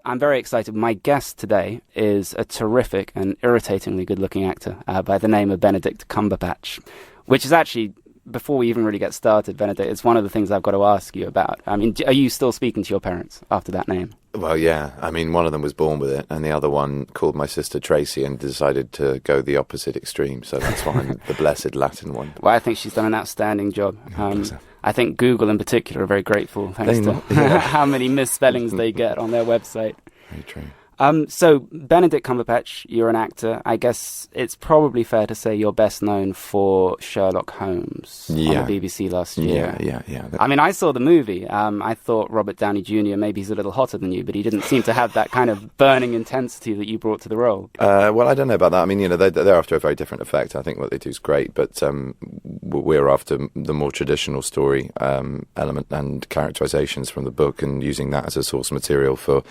I'm very excited. My guest today is a terrific and irritatingly good-looking actor by the name of Benedict Cumberbatch, which is actually, before we even really get started, Benedict, it's one of the things I've got to ask you about. I mean, are you still speaking to your parents after that name? Well, yeah. I mean, one of them was born with it, and the other one called my sister Tracy and decided to go the opposite extreme. So that's why I'm the blessed Latin one. Well, I think she's done an outstanding job. I think Google in particular are very grateful, thanks to how many misspellings they get on their website. Very true. So, Benedict Cumberbatch, you're an actor. I guess it's probably fair to say you're best known for Sherlock Holmes on the BBC last year. Yeah. I mean, I saw the movie. I thought Robert Downey Jr., maybe he's a little hotter than you, but he didn't seem to have that kind of burning intensity that you brought to the role. Well, I don't know about that. I mean, they're after a very different effect. I think what they do is great, but we're after the more traditional story element and characterizations from the book and using that as a source material for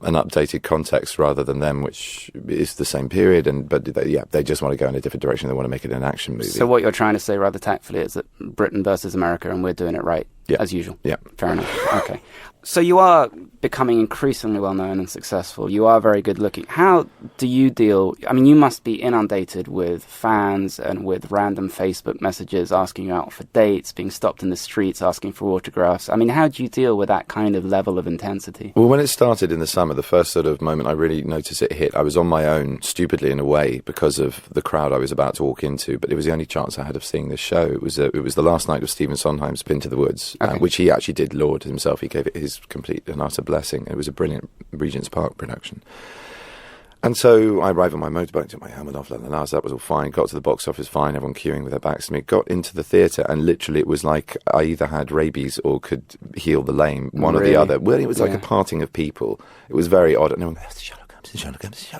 an updated context rather than them, which is the same period. But they just want to go in a different direction. They want to make it an action movie. So what you're trying to say rather tactfully is that Britain versus America, and we're doing it right, as usual. Yeah. Fair enough. Okay. So you are becoming increasingly well-known and successful. You are very good-looking. How do you deal... I mean, you must be inundated with fans and with random Facebook messages asking you out for dates, being stopped in the streets, asking for autographs. I mean, how do you deal with that kind of level of intensity? Well, when it started in the summer, the first sort of moment I really noticed it hit, I was on my own, stupidly in a way, because of the crowd I was about to walk into, but it was the only chance I had of seeing this show. It was the last night of Stephen Sondheim's Pin to the Woods, which he actually did laud himself. He gave it his complete and utter blessing. It was a brilliant Regent's Park production. And so I arrived on my motorbike, took my helmet off, that was all fine, got to the box office fine, everyone queuing with their backs to me, got into the theatre, and literally it was like I either had rabies or could heal the lame, one or the other. Well, it was like a parting of people. It was very odd. And everyone goes, Sherlock Holmes.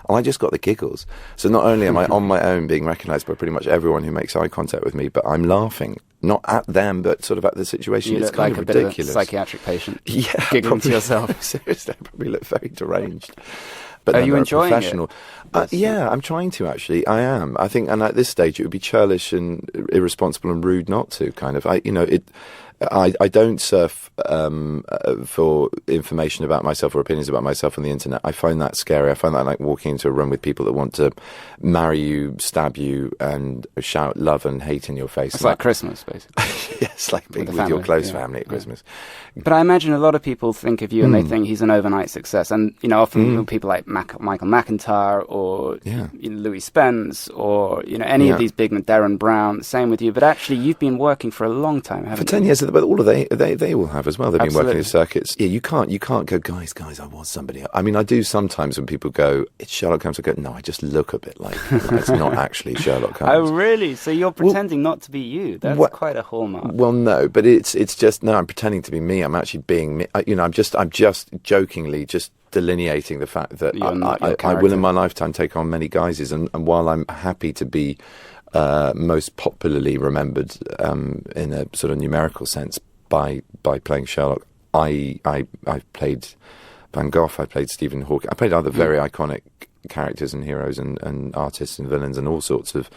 And I just got the giggles. So not only am I on my own being recognised by pretty much everyone who makes eye contact with me, but I'm laughing. Not at them, but sort of at the situation. You it's look kind like of a ridiculous. bit of a psychiatric patient. Yeah, giggling to yourself. Seriously, I probably look very deranged. But are you enjoying it? Yeah, I'm trying to, actually. I am. I think, and at this stage, it would be churlish and irresponsible and rude not to, kind of. I don't surf for information about myself or opinions about myself on the internet. I find that scary. I find that like walking into a room with people that want to marry you, stab you, and shout love and hate in your face. It's like Christmas, basically. Yes, like being with your close family at Christmas. But I imagine a lot of people think of you and they think he's an overnight success. And, often people like Michael McIntyre or Louis Spence or, any of these big, Darren Brown, same with you. But actually, you've been working for a long time, haven't you? For 10 years, but all of they will have as well. They've been working in circuits. Yeah, you can't go, guys, I was somebody. I mean, I do sometimes when people go, it's Sherlock Holmes, I go, no, I just look a bit like it's not actually Sherlock Holmes. Oh, really? So you're pretending not to be you? That's quite a hallmark. Well, no, but it's just, no, I'm pretending to be me. I'm actually being me. I'm just jokingly just delineating the fact that I will in my lifetime take on many guises. And while I'm happy to be most popularly remembered in a sort of numerical sense by playing Sherlock, I played Van Gogh, I played Stephen Hawking, I played other very iconic characters and heroes and artists and villains and all sorts of...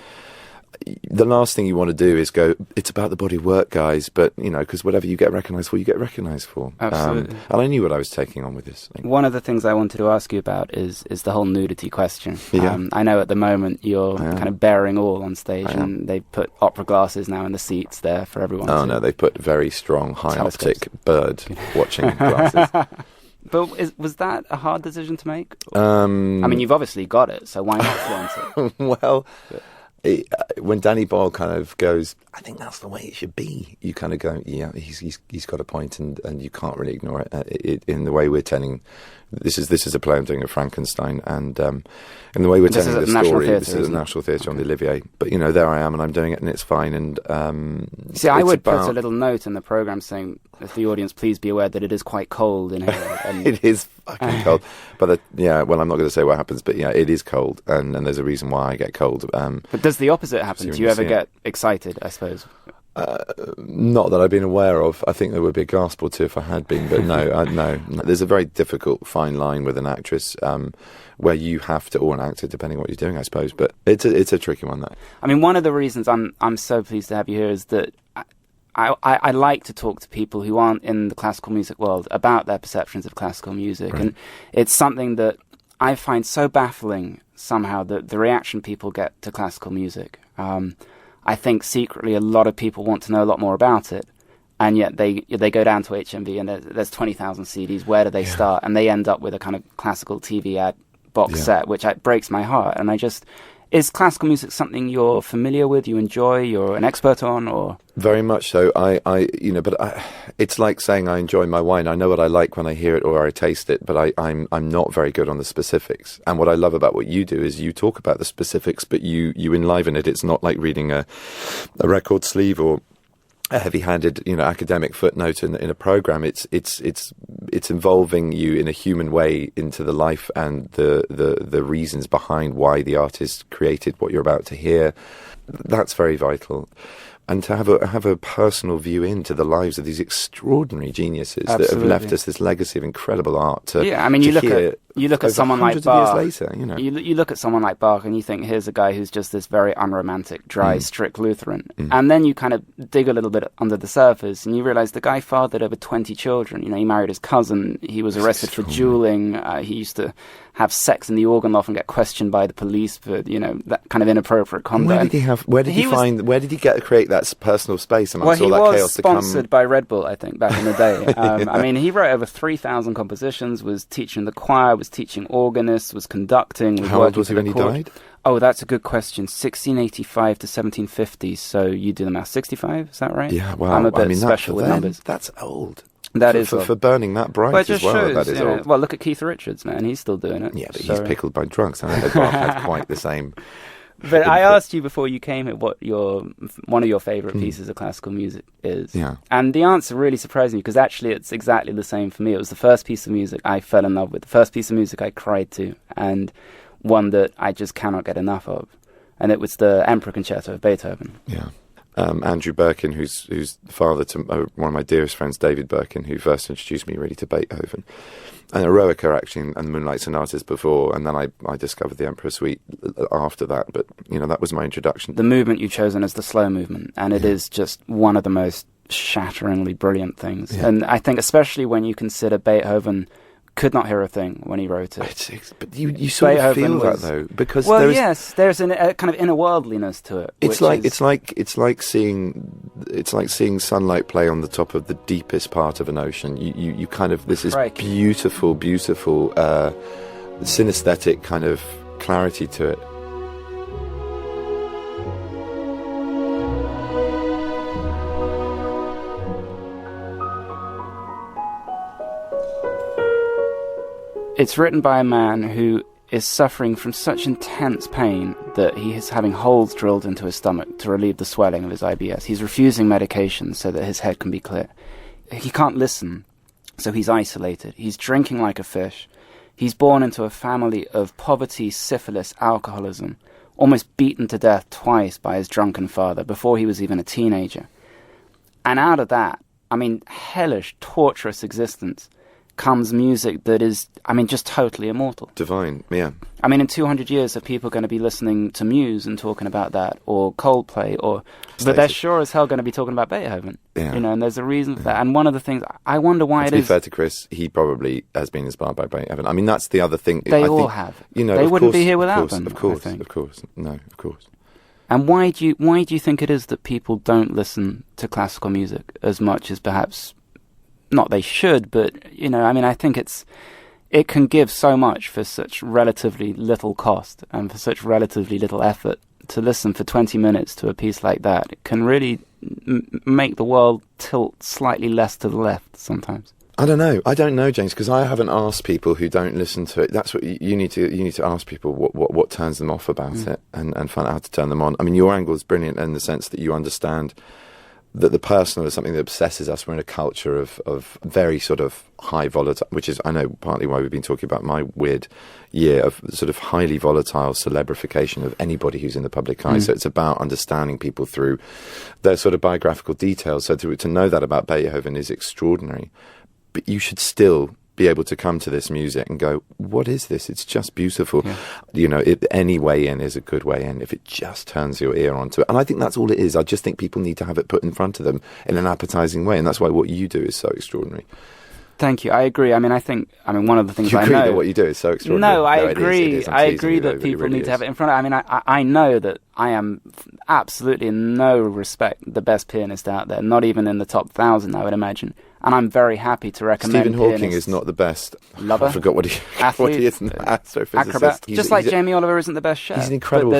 The last thing you want to do is go, it's about the body of work, guys, but, because whatever you get recognised for, you get recognised for. Absolutely. And I knew what I was taking on with this thing. One of the things I wanted to ask you about is the whole nudity question. Yeah. I know at the moment you're kind of bearing all on stage, and they've put opera glasses now in the seats there for everyone. Oh, no, they put very strong, high-optic bird-watching glasses. But was that a hard decision to make? I mean, you've obviously got it, so why not flaunt it? Well... when Danny Boyle kind of goes, I think that's the way it should be, you kind of go, yeah, he's got a point, and you can't really ignore it. In the way we're telling, this is a play I'm doing of Frankenstein, and in the way we're telling the story, this is a National Theatre on the Olivier. But there I am, and I'm doing it, and it's fine. And see, I would put a little note in the programme saying, if the audience, please be aware that it is quite cold in here. And it is fucking cold. But well, I'm not going to say what happens, but it is cold, and there's a reason why I get cold. But does the opposite happen? Do you ever get excited, I suppose? Not that I've been aware of. I think there would be a gasp or two if I had been, but no. There's a very difficult fine line with an actress where you have to, or an actor, depending on what you're doing, I suppose. But it's a tricky one, that. I mean, one of the reasons I'm so pleased to have you here is that I like to talk to people who aren't in the classical music world about their perceptions of classical music. Right. And it's something that I find so baffling somehow, that the reaction people get to classical music. I think secretly a lot of people want to know a lot more about it. And yet they go down to HMV and there's 20,000 CDs. Where do they start? And they end up with a kind of classical TV ad box set, which breaks my heart. And is classical music something you're familiar with, you enjoy, you're an expert on, or? Very much so. It's like saying I enjoy my wine. I know what I like when I hear it or I taste it, but I'm not very good on the specifics. And what I love about what you do is you talk about the specifics, but you enliven it. It's not like reading a record sleeve or a heavy-handed, academic footnote in a program. It's involving you in a human way into the life and the reasons behind why the artist created what you're about to hear. That's very vital. And to have a personal view into the lives of these extraordinary geniuses that have left us this legacy of incredible art. You look at someone like Bach. Years later, you look at someone like Bach, and you think, here's a guy who's just this very unromantic, dry, strict Lutheran. And then you kind of dig a little bit under the surface, and you realize the guy fathered over 20 children. He married his cousin. He was arrested for dueling. He used to have sex in the organ loft and get questioned by the police for that kind of inappropriate conduct. Where did he get to create that personal space amongst all that chaos? He was sponsored by Red Bull, I think, back in the day. He wrote over 3,000 compositions, was teaching the choir, was teaching organists, was conducting. How old was he when he died? Oh, that's a good question. 1685 to 1750. So you do the math. 65, is that right? Yeah, wow. I'm a bit special with numbers. That's old. That is for burning that bright as well. Shows, that is old. Well, look at Keith Richards, man. He's still doing it. Yeah, but he's pickled by drugs. I know Bach had quite the same. But I asked you before you came here what one of your favourite pieces of classical music is. Yeah. And the answer really surprised me, because actually it's exactly the same for me. It was the first piece of music I fell in love with, the first piece of music I cried to, and one that I just cannot get enough of. And it was the Emperor Concerto of Beethoven. Yeah. Andrew Birkin, who's the father to one of my dearest friends, David Birkin, who first introduced me really to Beethoven. And Eroica, actually, and Moonlight Sonatas before, and then I discovered the Emperor Suite after that. But, that was my introduction. The movement you've chosen is the slow movement, and it is just one of the most shatteringly brilliant things. Yeah. And I think especially when you consider Beethoven could not hear a thing when he wrote it. But you sort of feel that, though, because there's a kind of inner worldliness to it. It's like seeing sunlight play on the top of the deepest part of an ocean. You kind of, this is beautiful synesthetic kind of clarity to it. It's written by a man who is suffering from such intense pain that he is having holes drilled into his stomach to relieve the swelling of his IBS. He's refusing medication so that his head can be clear. He can't listen, so he's isolated. He's drinking like a fish. He's born into a family of poverty, syphilis, alcoholism, almost beaten to death twice by his drunken father before he was even a teenager. And out of that, hellish, torturous existence comes music that is, just totally immortal. Divine, yeah. In 200 years, are people going to be listening to Muse and talking about that, or Coldplay, but they're sure as hell going to be talking about Beethoven. Yeah. And there's a reason for that. And one of the things, I wonder why to be fair to Chris, he probably has been inspired by Beethoven. That's the other thing. They all have. They wouldn't be here without them. Of course. No, of course. And why do you think it is that people don't listen to classical music as much as perhaps, not they should, but, I think it can give so much for such relatively little cost and for such relatively little effort. To listen for 20 minutes to a piece like that, it can really make the world tilt slightly less to the left sometimes. I don't know, James, because I haven't asked people who don't listen to it. That's what you need to ask people what turns them off about it and find out how to turn them on. Your angle is brilliant in the sense that you understand that the personal is something that obsesses us. We're in a culture of very sort of high volatile, which is, I know, partly why we've been talking about my weird year of sort of highly volatile celebrification of anybody who's in the public eye. So it's about understanding people through their sort of biographical details. So to know that about Beethoven is extraordinary. But you should still be able to come to this music and go, what is this? It's just beautiful. Any way in is a good way in if it just turns your ear onto it. And I think that's all it is. I just think people need to have it put in front of them in an appetizing way, and that's why what you do is so extraordinary. Thank you. I agree. I mean, one of the things you I agree know... that what you do is so extraordinary? No, I agree. It is. I agree that people really need to have it in front of... I mean, I know that I am absolutely in no respect the best pianist out there, not even in the top 1,000, I would imagine. And I'm very happy to recommend Stephen Hawking is not the best. Lover? I forgot what he is. Astrophysicist. Acrobat. Just like Jamie Oliver isn't the best chef. He's an incredible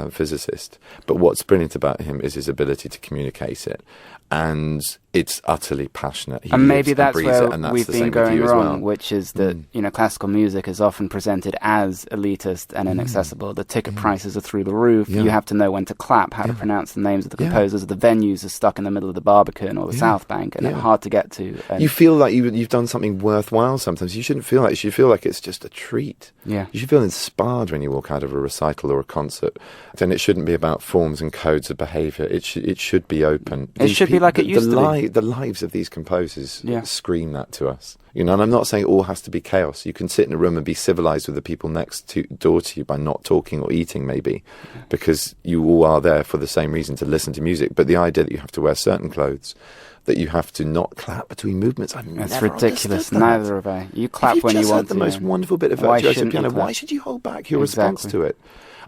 physicist. But what's brilliant about him is his ability to communicate it. And it's utterly passionate. And maybe that's where we've been going wrong, which is that classical music is often presented as elitist and inaccessible. The ticket prices are through the roof. You have to know when to clap, how to pronounce the names of the composers. The venues are stuck in the middle of the Barbican or the South Bank, and they're hard to get to. And you feel like you've done something worthwhile sometimes. You shouldn't feel like you should feel like it's just a treat. Yeah. You should feel inspired when you walk out of a recital or a concert. Then it shouldn't be about forms and codes of behaviour. It should be open. It should be like it used to be. The lives of these composers scream that to us. And I'm not saying it all has to be chaos. You can sit in a room and be civilised with the people door to you by not talking or eating, maybe, because you all are there for the same reason, to listen to music. But the idea that you have to wear certain clothes, that you have to not clap between movements, that's ridiculous. Neither have I. You clap when you want to. The most wonderful bit of virtuoso piano. Why should you hold back your response to it?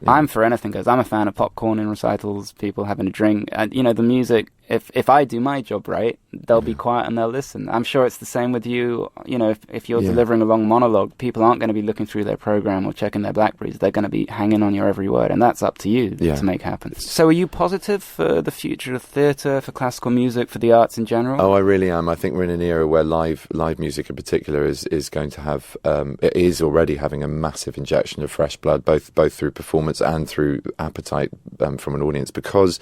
I'm for anything goes. I'm a fan of popcorn in recitals, people having a drink. The music, if I do my job right, they'll be quiet and they'll listen. I'm sure it's the same with you. If you're delivering a long monologue, people aren't going to be looking through their program or checking their Blackberries. They're going to be hanging on your every word, and that's up to you to make happen. So are you positive for the future of theatre, for classical music, for the arts in general? Oh, I really am. I think we're in an era where live music in particular is going to have, it is already having a massive injection of fresh blood, both through performance and through appetite from an audience, because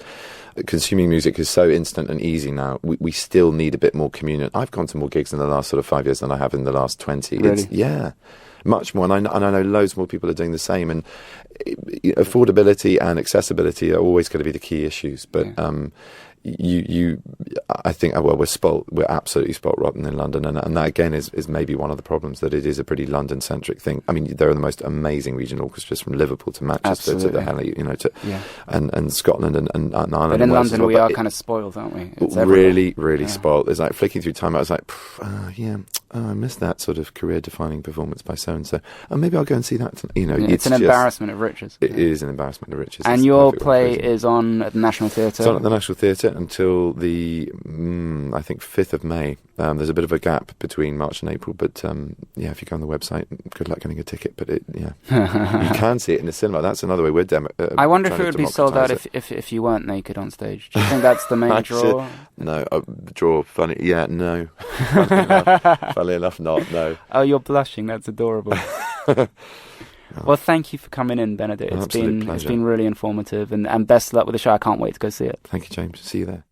consuming music is so instant and easy now. We still need a bit more communion. I've gone to more gigs in the last sort of 5 years than I have in the last 20. Really? Much more. And I know loads more people are doing the same. And affordability and accessibility are always going to be the key issues. But I think, we're spoilt. We're absolutely spoilt rotten in London, and that again is maybe one of the problems, that it is a pretty London-centric thing. I mean, there are the most amazing regional orchestras from Liverpool to Manchester to the Halley, and Scotland and Ireland. But in London, we are kind of spoiled, aren't we? It's really spoilt. It's like flicking through time. I was like, I missed that sort of career-defining performance by so and so. And maybe I'll go and see that. It's an embarrassment of riches. It is an embarrassment of riches. And your play is on at the National Theatre. It's on at the National Theatre until the, I think, 5th of May. There's a bit of a gap between March and April, but if you go on the website, good luck getting a ticket. But you can see it in the cinema. That's another way we're I wonder if it would be sold out if you weren't naked on stage. Do you think that's the main draw? No, draw. Funny, no. Funnily enough, not. No. Oh, you're blushing. That's adorable. Well, thank you for coming in, Benedict. It's been really informative, and best luck with the show. I can't wait to go see it. Thank you, James. See you there.